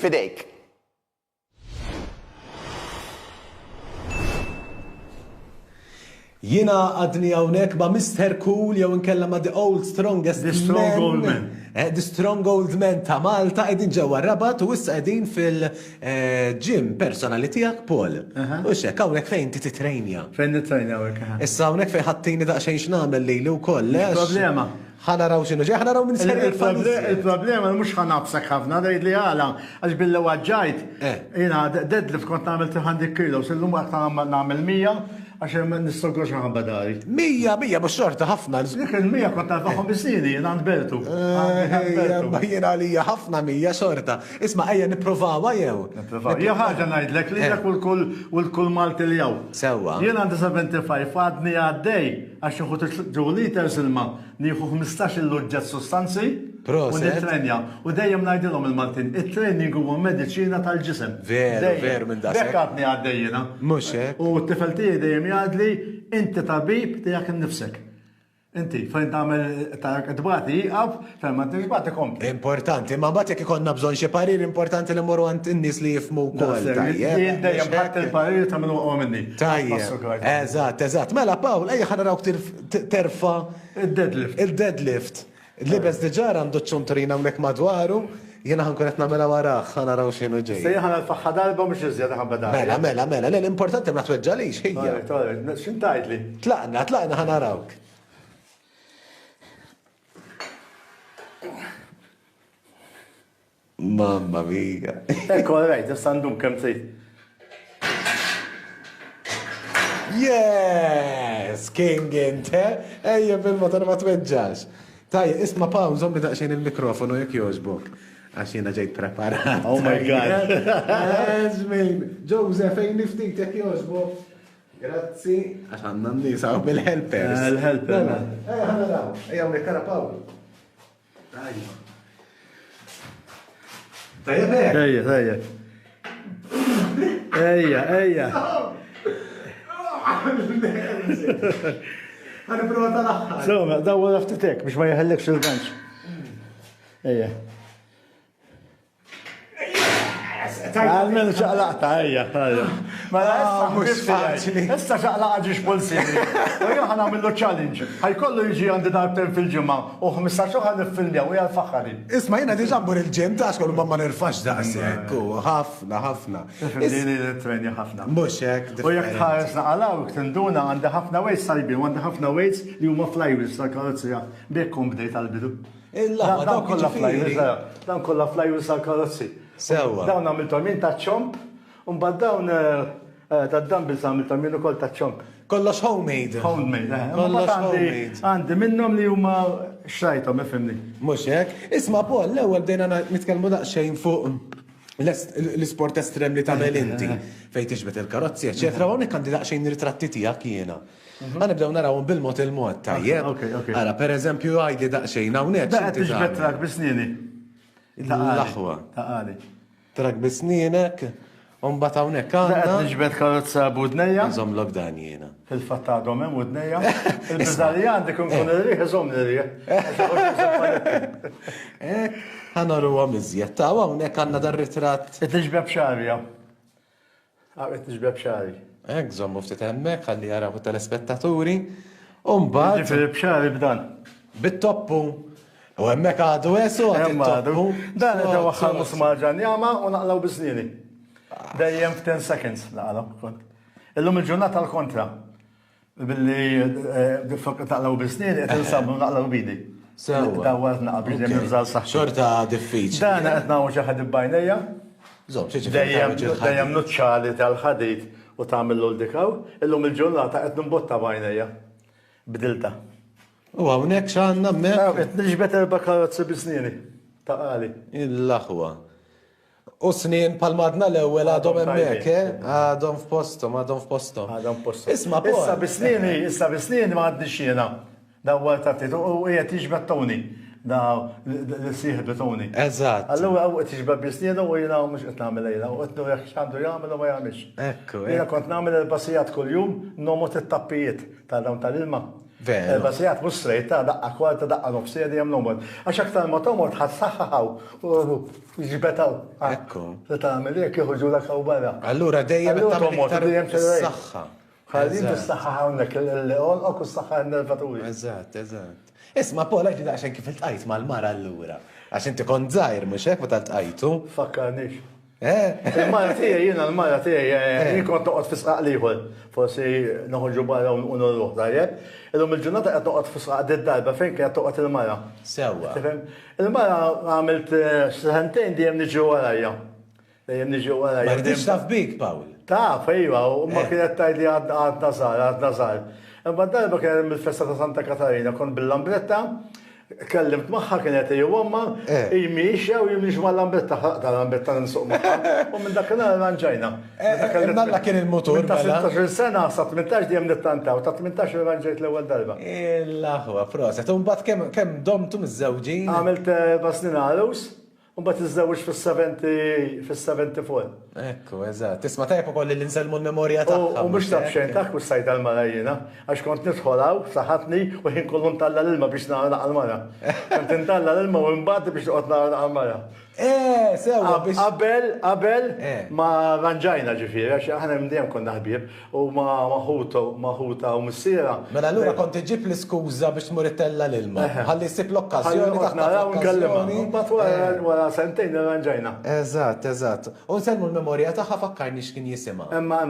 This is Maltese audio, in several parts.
fidejk. Jina għadni għawnek ma Mr. Cool jew nkella ma The Old Strongest The Strong Old Man. The Strong Old Man ta' Malta għedin ġewwa Rabat u issa għedin fil-gym personali tiegħek Paul. U xek hawnhekk fejn titrejnja. Fejn nitrejnja hawnhekk. Issa hawnhekk fejn ħattini daqsxejn x'nagħmel lejli wkoll. Problema. Ħanaraw x'inhu ġej, ħanaraw minn ser il-problema mhux ħanabsek ħafna dejt li għala għax billi waġġajt. Jiena deadlift kont nagħmel 300 kilos, illum waqt nagħmel 100 għax nistoggox ħabba dari. 100 mhux xorta ħafna. Dik il-100 kont nagħmel bis-sini jien għand Bertu. Jiena għalija ħafna 100 xorta. Isma' ejja nipprovawha jew. Jew ħaġa ngħidlek li dak u l-kull Malti li jew. Sewwa. Jien għandi 75 għadni għaddej għax nieħu 2 liters ilma nieħu 15 il-luġġet sustanzi u nitrenja. U dejjem ngħidilhom il-Maltin, it-training huwa mediċina tal-ġisem. Veru minn dak. Bekk għadni għaddej jiena. Mhux hekk. U t-tifel tiegħi dejjem jgħadli inti tabib tiegħek innifsek. Inti fejn tagħmel dbati jieqaf, fejn ma tibati kompli. Importanti, ma mbagħad jekk ikollna bżonn xi parir importanti li mmorru għand in-nies li jifhmu wkoll. Jien dejjem ħadd il-parir tagħmlu minni. Tajjeb. Eżatt. Mela Pawl, ejja ħanarawk terfa' il-deadlift. Libes diġà għandu ċunturina hawnhekk madwaru, jiena ħankun qed nagħmilha warah, ħanaraw x'inhu ġej. Sejja ħanalfaħħa darba mhux iżjed ħabba darba. Mela, l-importanti ma tweġġalix hija. X'intajtli? Tlaqna ħanarawk. Mamma mia. Ekku, rajt, istandum kem trid. Yes, King inte. Ejja bil-motor ma tweġġax. Tajja, isma' Pawl, żommi daqsxejn il-mikrofonu jekk jogħġbok. Għax jiena ġejt preparat. Oh my God. Żmien, Joseph, fejn niftit jekk jogħġbok. Grazzi. Għax għandna n-nies bil-helpers. Il-helper. Ejja ħanaraw. Ejja hawnhekk ara Pawl. Tajja. Tajja. Ejja. Għana prova tal-axħar. Soma, dawwa laftitek biex ma jħellekx il-ganċ. Ejja. Għalmen ċaqlaqta, ejja. Ma mux faċli. Issa ċaqlaqa ġiġ polsini. Ejja ħana għamillu challenge. Ħajkollu jiġi għandi darbten fil-ġimma u 15 ħan nifilmja u jgħal-faxħari. Isma jina diġambur il-ġim ta' xkollu ma nirfax daqsek. ħafna. Dini l-trenja ħafna. Mux hekk. U jek tħaresna għalaw, tinduna għandi ħafna weights salbi, għandi ħafna weights li huma flywheels tal-karozzija. Bekkum bdejt għal-bidu. Dan kolla flywheels, dan kolla flywheels tal-karozzi. Sewa. Dawn għamiltom jien ta' ċomp, un bad dawn ta' dumbbells għamiltom jien ukoll ta' ċomp. Kollox homemade. Homemade, Kollox homemade. Għandi minnhom li huma xrajthom, ifhimni. Mhux hekk. Isma' Paul, l-ewwel bdejna nitkellmu daqsxejn fuq l-isport estrem li tagħmel inti fejn tixbet il-karozzi, eċetera, hawnhekk għandi daqsxejn ritratti tiegħek jiena. Nibdew narawhom bil-mod il-mod tajjeb. Ara pereżempju għajli daqsxejn hawnhekk. Da qed tixbet trak bisnieni. L-aħwa. Taqali. Trak bisnienek, un-bat hawnhekk għandna. Qed niġbed karozza budnejja. Nżomm lockdown jiena. Fil-fatt għadhom hemm budnejja. Il-biżarija għandek inkun ir-riħ iżomm ir-riħ. Ħanaruhom iżjed ta' hawnhekk għandna dar ritratt. Qed niġbeb xari jew. Qed niġbeb xari. Hekk żommu ftit hemmhekk ħalli jaraw it-telespettaturi. U mbagħad Ġifieri b'xari b'dan. bit-toppu. U hemmhekk għadu esu għadu. Dan qed waħħal musmaġan jama u naqlaw bisnieni. Dejjem f'10 seconds naqlaw kont. Illum il-ġurnata l-kontra. Billi taqlaw bisnieni qed insabu naqlaw bidi. Sewa. Dawwar naqab biex nirżal saħħa. Xorta diffiċli. Dan qed nagħmlu xi ħadd ibbajnejja. Dejjem nuċċali tal-ħadid u tagħmel l-dikaw. Illum il-ġurnata qed nimbotta bajnejja. Bdilta. U hawnhekk x'għandna hemmhekk. Qed niġbed 4 karozzi bisnieni. Taqali. Il-laħwa. U snien palmadna l-ewwel għadhom hemmhekk, għadhom f'posthom. Isma' Paul. Issa bisnieni ma għadniex jiena. Dawwar tagħti u qiegħed jiġbed Tony. l-sieħ betoni. Eżatt. Allura qed jiġbed bisnienu u jiena mhux qed nagħmel lejla u qed nurek x'għandu jagħmel u ma jagħmilx. Ekku. Jiena kont nagħmel il-passijat kuljum nomot it-tappijiet tal-dawn tal-ilma. Veru. Bas jgħat mux strejt ta' daqqa kwarta daqqa nofsija di jem nomod. Għax aktar ma tomod ħat saħħaħaw u ġibetaw. Ekku. Ta' għamil jek jħuġu la kaw barra. Allura dejjem Allura tagħmel tomod, iktar dejjem ċerrej. saħħa. Ħallin s-saħħa hawnhekk il-leqon u s-saħħa n-nervaturi. Eżatt. Isma' Paul għajdi daqsxejn kif iltqajt mal-mara allura. Għax inti kont żgħir mhux hekk meta ltqajtu. Fakkarniex. Il-mara tiegħi jiena l-mara tiegħi jien kont noqgħod fisqaq liħor. Forsi noħorġu barra u nruħ tajjeb. Illum il-ġurnata qed noqgħod fisqaq d-darba fejn kienet toqgħod il-mara. Sewwa. Il-mara għamilt sentejn dejjem niġu warajja. Dejjem niġu warajja. Ma rridx taf bik, Paul. Ta' fejwa, u ma kienet tajli għad nazar. Imma darba kien mill-festa ta' Santa Katarina, kon bil-Lambretta, kellimt maħħa kienet jgħomma, jimiexa u jimiex ma' Lambretta, ħaqta Lambretta n-suq maħħa, u minn dak ranġajna. Malla kien il-motor. Ta' 16 sena, sa' 18 dijem nittantaw, ta' 18 ranġajt l-ewel darba. Il-laħwa, proset. Un bat kem domtu miż-żewġin? Għamilt basnin għalus, un bat iż-żewġ fil-74. Ekku, eżatt. Tisma' tajb ukoll li nselmu l-memorja tagħha. U mhux taf xejn dak u sajt għal-marajjina, għax kont nidħolaw, saħatni u ħin kollu ntalla l-ilma biex nagħlaq għal-mara. Kont intalla l-ilma u mbagħad biex toqgħod nagħlaq għal-mara. Sewa biex. Qabel ma ranġajna ġifieri, għax aħna mdejjem konna ħbieb u maħuta u missiera. Mela allura kont iġib l-iskuża biex tmur ittella l-ilma. Ħalli ssib l-okkażjoni taħt naraw nkellimha. Mbagħad wara sentejn ranġajna. Eżatt. U nselmu l-memorja tagħha fakkarni x'kien jisimha. Emma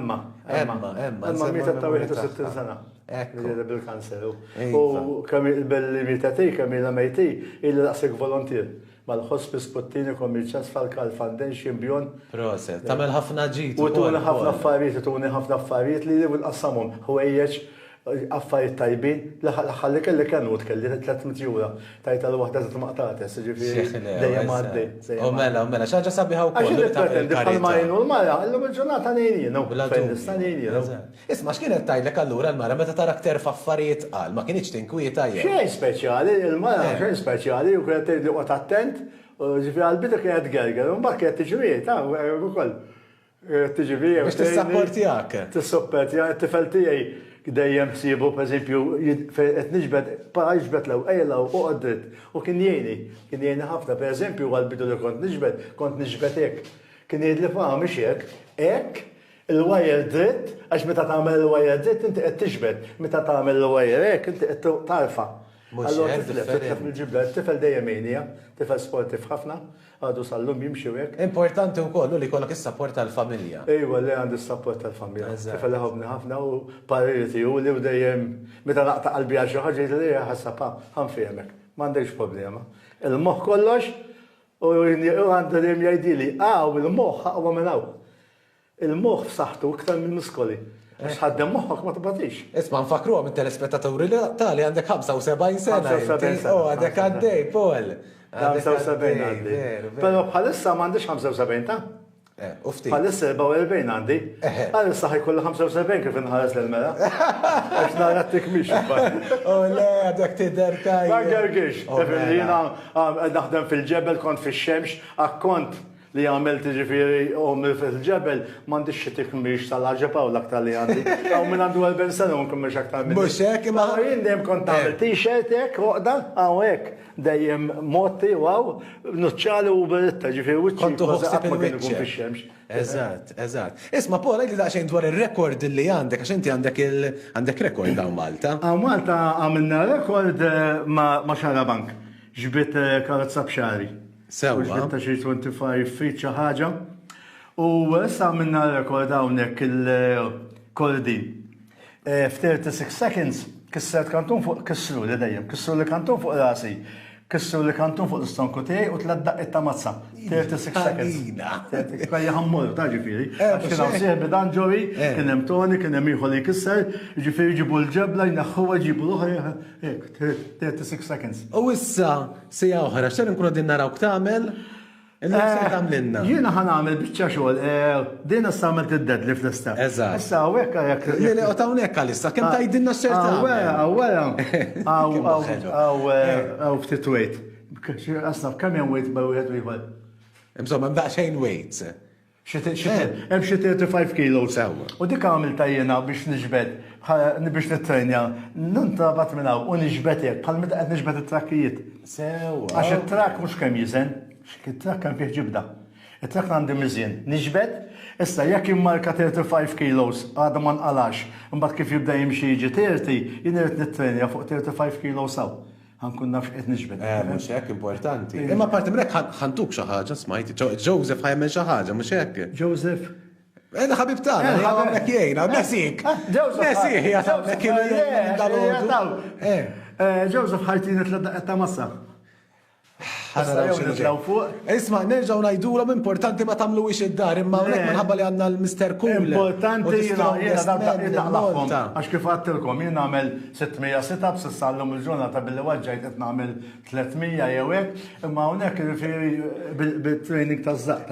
mietet ta' 61 sena. Ġeda bil-kanseru. U bil-limitati, Kamila Mejti, il-laqsik volontier. Mal-Hospice Puttini Commercials Falkal Foundation bjon. Proset, tamel ħafna ġit. U tuni ħafna affarijiet li l-qassamum. Huwejjeċ affarijiet tajbin, ħalli kelli kenu tkelli 300 jura. Tajta l-wahda zet maqtates, ġifiri, dejjem għaddi. U mela, xaġa sabiħa u koll. Għaxin pretendi bħal-majnu l-mara, l-lum il-ġurnata nejnijinu. Isma, x'kienet tajlek allura l-mara meta tarak terfa' affarijiet qal, ma kienx tinkwieta jew. Xejn speċjali, il-mara xejn speċjali u kienet tgħidli qgħod attent, ġifiri għal-bidu kienet gerger, u mbagħad kienet tiġrijiet, ukoll. Tiġrijiet. Biex tissapportijak. Tissapportijak, t-tifel tiegħi dejjem sibu, per eżempju, qed niġbed, para jiġbed law, ejlaw, u għaddit, u kien jgħini ħafna, per eżempju, għal-bidu li kont niġbed hekk. Kien jgħidli fa' mhix hekk, il-wajer dritt, għax meta tagħmel il-wajer dritt inti qed tiġbed, meta tagħmel il-wajer hekk inti qed tarfa'. Allora titlef mill-ġibla, tifel dejjem għinija, tifel sportif ħafna, għadu sal-lum jimxi hekk. Importanti wkoll li jkollok is-sapport tal-familja. Ejwa li għandi s-sapport tal-familja. Tifel ħobni ħafna u parriti u li dejjem meta naqta' qalbi għal xi ħaġa li ħassab ħanfehmek, m'għandekx problema. Il-moħħ kollox u għandu dejjem jgħidili, il-moħħ aqwa minn hawn. Il-moħħ f'saħħtu iktar mill-muskoli. Għax ħaddem moħħok ma tbatix. Isma' nfakru għam il-telespettaturi li tali għandek 75 sena. 75 sena. Għandek għaddej, Paul. 75 għandi. Pero bħalissa m'għandix 75 ta'? Ufti. Bħalissa 44 għandi. Għalissa ħajkollu 75 kif inħares l-mela. Għax narattik miex. Le, għadek tider taj. Ma gergix. Jina naħdem fil-ġebel, kont fil-xemx, akkont li għamilt ġifiri fil-ġebel, mandi xitik miex tal-ħagġa l-aktar li għandi. Għaw minn għandu għal-ben sena un kummex aktar minn. Mux hekk ma. Għajin dejjem kont għamil t-shirt hekk, roqda, għaw hekk. Dejjem motti, għaw, nuċċali u beritta ġifiri uċċi. Kontu ħossib il-wicċ. Eżat. Isma, Paul, għajli daqxajn dwar il-rekord li għandek, għax inti għandek rekord għaw Malta. Għaw Malta għamilna rekord ma xarabank. Ġbit karozza bxari. Sewa. Ġbit ta' xi 25 feet xi ħaġa. U issa minna rekord hawnhekk il-kordi. F'36 seconds kissret kantun fuq kissru li dejjem, kissru li kantun fuq rasi, kissru li kantun fuq l-istonku tiegħi u tlet daqqet ta' mazza. 36 seconds. Kajja ħammur ta' ġifieri. Kien hawn sieħ bidan ġori, kien hemm Toni, kien hemm ieħor li jkisser, ġifieri ġibu l-ġebla jnaħħuha ġibu l-oħra hekk 36 seconds. U issa sija oħra, x'ser nkunu din narawk tagħmel? Jiena ħan għamil biċċa xogħol, dejna s-għamilt id-deadlift l-istat. Eżatt. Issa għawek għajak. Li għotawnek għalissa, kem tajdinna x-xerta? Għaw ftit weight. Asnaf, kam jen weight ba' wieħed ieħor? Insomma, mbaq xejn weights. Hemm xi 35 kilos. U dik għamilta jiena biex niġbed, biex nittrenja, nintrabat minn hawn u niġbed hekk bħal meta qed niġbed it-trakkijiet. Sewa. Għax it-trak mhux kemm jiżen, it-trak kemm fih ġibda. It-trak għandi miżjien. Niġbed, issa jekk immarka 35 kilos għadha ma nqalax, imbagħad kif jibda jimxi jiġi 30, jien irid nittrenja fuq 35 kilos hawn. Ħankun nafx qed niġbed. Mhux hekk importanti. Imma parti minn hekk ħantuk xi ħaġa smajt. Joseph ħajmel xi ħaġa, mhux hekk. Joseph. Eda ħabib tagħna, hawnhekk jgħinna, Messik. Messik hija hawnhekk Joseph ħajtina tlet ta' massa. Isma, nerġaw najdulhom importanti ma tagħmluwix id-dar, imma hawnhekk minħabba li għandna l-Mr. Cool. Importanti jiena għax kif għattilkom jien nagħmel 600 sit-ups issa llum il-ġurnata billi waġġajt qed nagħmel 300 jew hekk, imma hawnhekk bit-training taż-żaqt.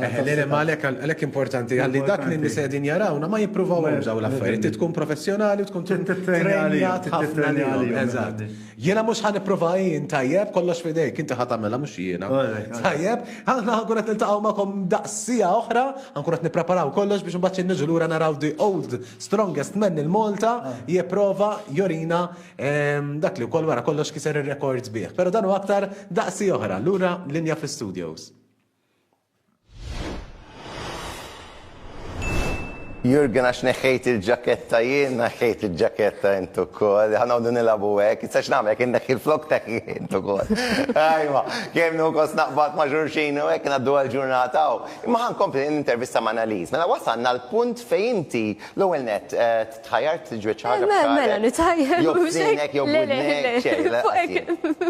Ma għalhekk importanti għalli dak li n-nies qegħdin jarawna ma jippruvawhom ġew l-affarijiet, tkun professjonali u tkun titrenjat ħafna lilhom. Eżatt. Jiena mhux ħanipprova jien tajjeb kollox f'idejk, inti ħadd tagħmilha mhux jiena. Tajjeb, ħana ħankun qed niltaqgħu magħkom daqsija oħra, ħankun qed nippreparaw kollox biex imbagħad niġu lura naraw the old strongest man il-Malta jipprova jorina dak li wkoll wara kollox kiser ir-records bih. Però dan huwa aktar daqsi oħra, lura linja fl-studios. Jurgen, għax neħħejt il-ġaketta jien, neħħejt il-ġaketta intu kol, ħanawdu nilabu għek, jistax namek, neħħi il-flok teħħi intu kol. Ajma, kem nukos naqbat maġurxin u għek naddu għal-ġurnata u. Imma ħan kompli n-intervista ma' Analiz. Mela wasanna l-punt fejnti l-ewel net tħajart ġweċ ħagġa. Mela, nitħajjar. Jow bżinek, jow budnek,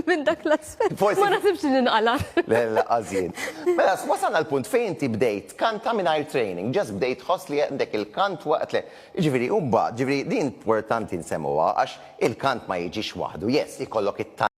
minn dak l-aspet. Ma nasibx ninqala. Lella, għazin. Mela, wasanna l-punt fejnti bdejt, kanta minn training, ġas bdejt ħos li għandek il-kant waqt li, ġifiri, umba, ġifiri, din importanti nsemmuha, għax il-kant ma jiġix waħdu, yes, ikollok it